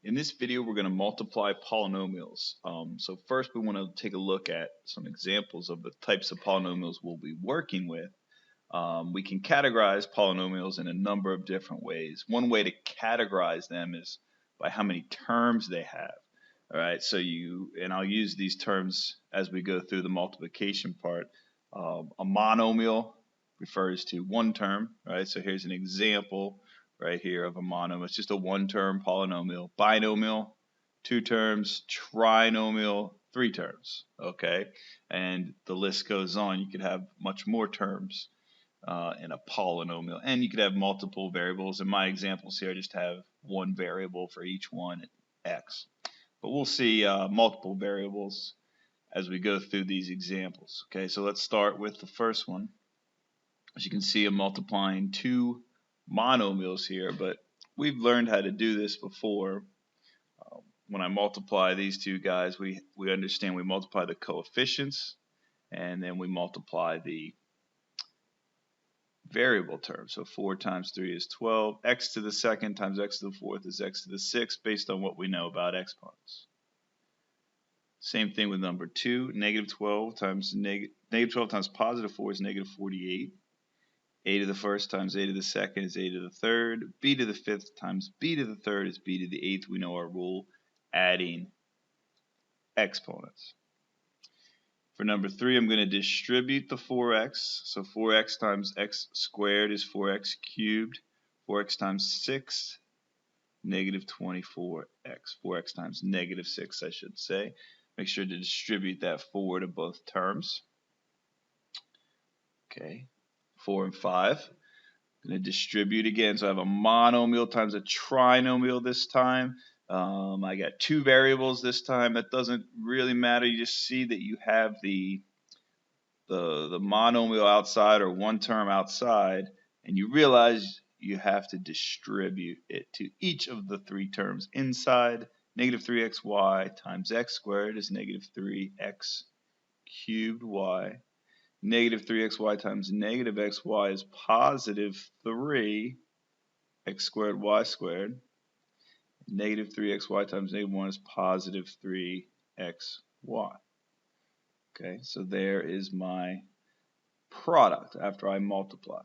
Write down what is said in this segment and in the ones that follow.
In this video, we're going to multiply polynomials. So first, we want to take a look at some examples of the types of polynomials we'll be working with. We can categorize polynomials in a number of different ways. One way to categorize them is by how many terms they have. All right, so and I'll use these terms as we go through the multiplication part. A monomial refers to one term, right? So here's an example right here of a monomial. It's just a one-term polynomial. Binomial, 2 terms. Trinomial, 3 terms. Okay, and the list goes on. You could have much more terms in a polynomial, and you could have multiple variables. In my examples here, I just have one variable for each one, x. But we'll see multiple variables as we go through these examples. Okay, so let's start with the first one. As you can see, I'm multiplying 2 monomials here, but we've learned how to do this before. When I multiply these two guys, we understand we multiply the coefficients, and then we multiply the variable term. So 4 times 3 is 12. X to the second times x to the fourth is x to the sixth, based on what we know about exponents. Same thing with number 2. Negative 12 times positive 4 is negative 48. A to the first times a to the second is a to the third. B to the fifth times b to the third is b to the eighth. We know our rule, adding exponents. For number 3, I'm going to distribute the 4x. So 4x times x squared is 4x cubed. 4x times 6, negative 24x. 4x times negative 6, I should say. Make sure to distribute that 4 to both terms. Okay, 4 and 5. I'm going to distribute again. So I have a monomial times a trinomial this time. I got 2 variables this time. That doesn't really matter. You just see that you have the monomial outside, or one term outside, and you realize you have to distribute it to each of the 3 terms inside. Negative 3xy times x squared is negative 3x cubed y. Negative 3xy times negative xy is positive 3x squared y squared. Negative 3xy times negative 1 is positive 3xy. Okay, so there is my product after I multiply.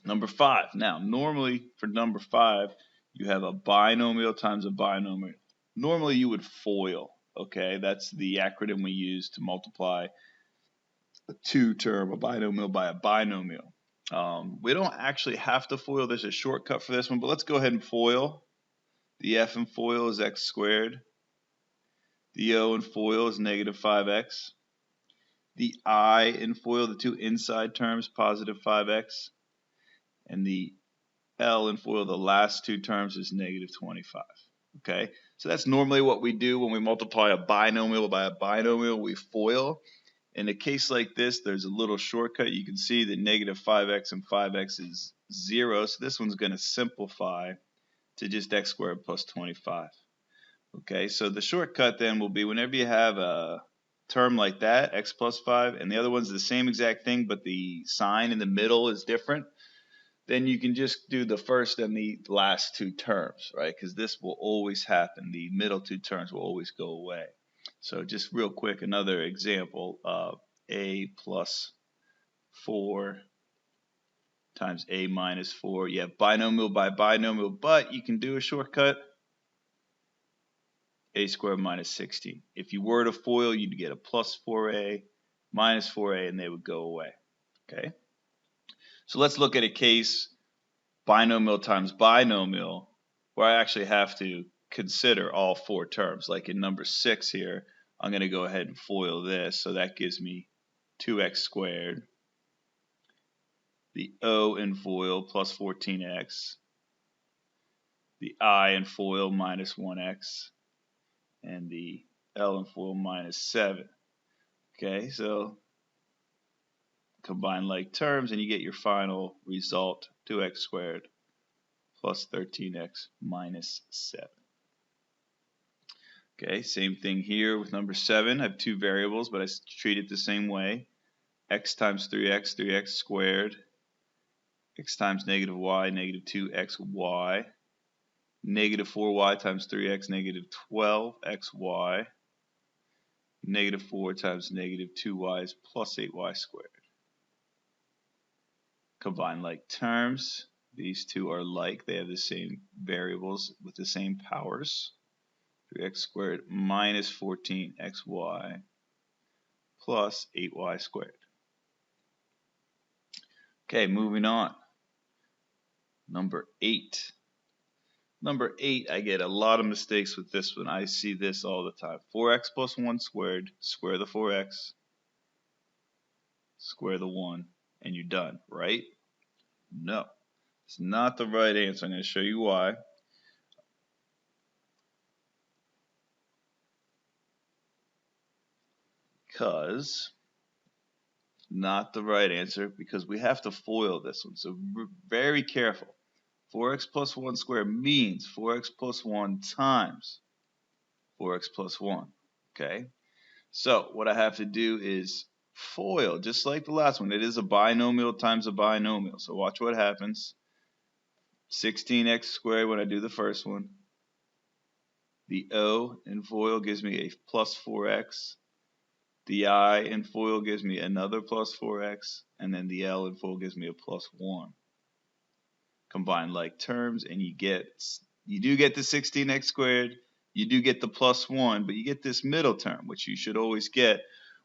Number 5. Now, normally for number 5, you have a binomial times a binomial. Normally you would FOIL. Okay, that's the acronym we use to multiply a 2-term, a binomial, by a binomial. We don't actually have to FOIL. There's a shortcut for this one, but let's go ahead and FOIL. The f in FOIL is x squared. The o in FOIL is negative 5x. The I in FOIL, the 2 inside terms, positive 5x. And the L in FOIL, the last 2 terms, is negative 25. Okay, so that's normally what we do when we multiply a binomial by a binomial. We FOIL. In a case like this, there's a little shortcut. You can see that negative 5x and 5x is 0. So this one's going to simplify to just x squared plus 25. Okay, so the shortcut then will be whenever you have a term like that, x plus 5, and the other one's the same exact thing, but the sign in the middle is different, then you can just do the first and the last 2 terms, right? Because this will always happen. The middle 2 terms will always go away. So just real quick, another example of a plus 4 times a minus 4. You have binomial by binomial, but you can do a shortcut, a squared minus 16. If you were to FOIL, you'd get a plus 4a, minus 4a, and they would go away. Okay? So let's look at a case, binomial times binomial, where I actually have to consider all 4 terms. Like in number 6 here, I'm going to go ahead and FOIL this. So that gives me 2x squared. The o in FOIL plus 14x. The I in FOIL minus 1x. And the L in FOIL minus 7. Okay, so combine like terms and you get your final result, 2x squared plus 13x minus 7. Okay, same thing here with number 7. I have 2 variables, but I treat it the same way. X times 3x, 3x squared. X times negative y, negative 2xy. negative 4y times 3x, negative 12xy. Negative 4 times negative 2y is plus 8y squared. Combine like terms. These two are like. They have the same variables with the same powers. 3x squared minus 14xy plus 8y squared. Okay, moving on. Number 8. Number 8, I get a lot of mistakes with this one. I see this all the time. 4x plus 1 squared, square the 4x, square the 1, and you're done, right? No, it's not the right answer. I'm going to show you why. Because not the right answer, because we have to FOIL this one. So very careful. 4x plus 1 squared means 4x plus 1 times 4x plus 1. Okay? So what I have to do is FOIL, just like the last one. It is a binomial times a binomial. So watch what happens. 16x squared when I do the first one. The O in FOIL gives me a plus 4x. The I in FOIL gives me another plus 4x, and then the L in FOIL gives me a plus 1. Combine like terms, and you do get the 16x squared, you do get the plus 1, but you get this middle term, which you should always get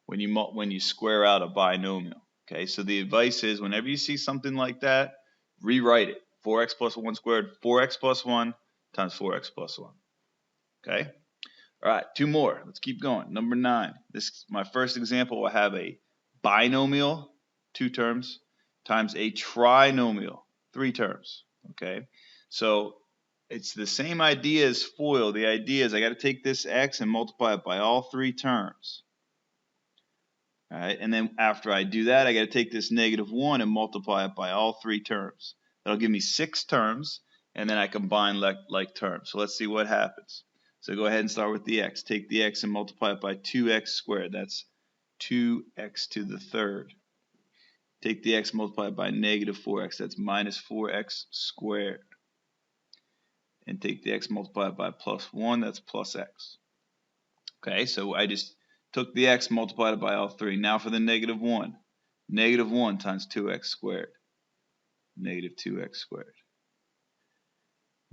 when you square out a binomial. Okay, so the advice is whenever you see something like that, rewrite it. 4x plus 1 squared, 4x plus 1 times 4x plus 1. Okay? All right, two more. Let's keep going. Number 9. This my first example will have a binomial, 2 terms, times a trinomial, 3 terms. Okay, so it's the same idea as FOIL. The idea is I got to take this x and multiply it by all 3 terms. All right, and then after I do that, I got to take this negative 1 and multiply it by all 3 terms. That'll give me 6 terms, and then I combine like terms. So let's see what happens. So go ahead and start with the x. Take the x and multiply it by 2x squared. That's 2x to the third. Take the x, multiply it by negative 4x. That's minus 4x squared. And take the x, multiply it by plus 1. That's plus x. Okay, so I just took the x, multiplied it by all 3. Now for the negative 1. Negative 1 times 2x squared. Negative 2x squared.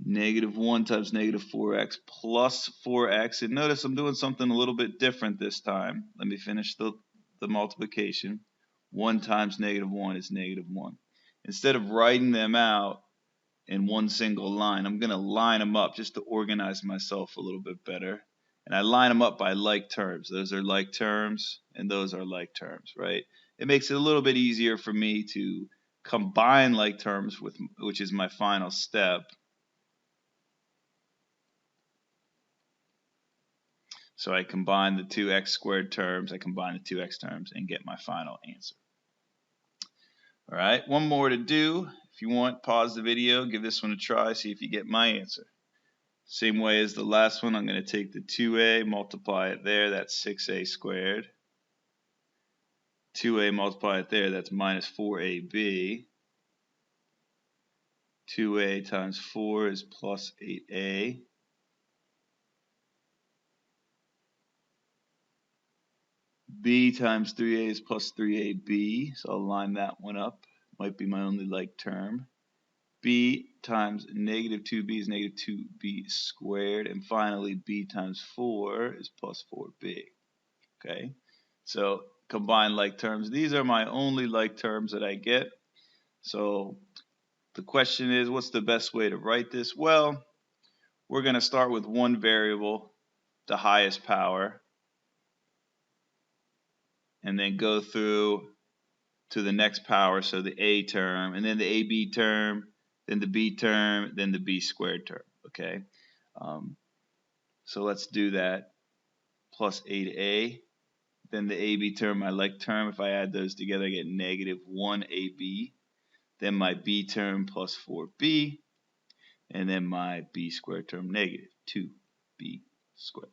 Negative 1 times negative 4x plus 4x. And notice I'm doing something a little bit different this time. Let me finish the multiplication. 1 times negative 1 is negative 1. Instead of writing them out in one single line, I'm going to line them up just to organize myself a little bit better. And I line them up by like terms. Those are like terms, and those are like terms, right? It makes it a little bit easier for me to combine like terms, which is my final step. So I combine the 2x squared terms, I combine the 2x terms, and get my final answer. All right, one more to do. If you want, pause the video, give this one a try, see if you get my answer. Same way as the last one, I'm going to take the 2a, multiply it there, that's 6a squared. 2a, multiply it there, that's minus 4ab. 2a times 4 is plus 8a. B times 3a is plus 3ab, so I'll line that one up. Might be my only like term. B times negative 2b is negative 2b squared. And finally, b times 4 is plus 4b. Okay, so combine like terms. These are my only like terms that I get. So the question is, what's the best way to write this? Well, we're going to start with one variable, the highest power, and then go through to the next power, so the a term, and then the ab term, then the b term, then the b squared term. Okay, so let's do that. Plus 8a, then the ab term, my like term, if I add those together I get negative 1ab, then my b term plus 4b, and then my b squared term, negative 2b squared.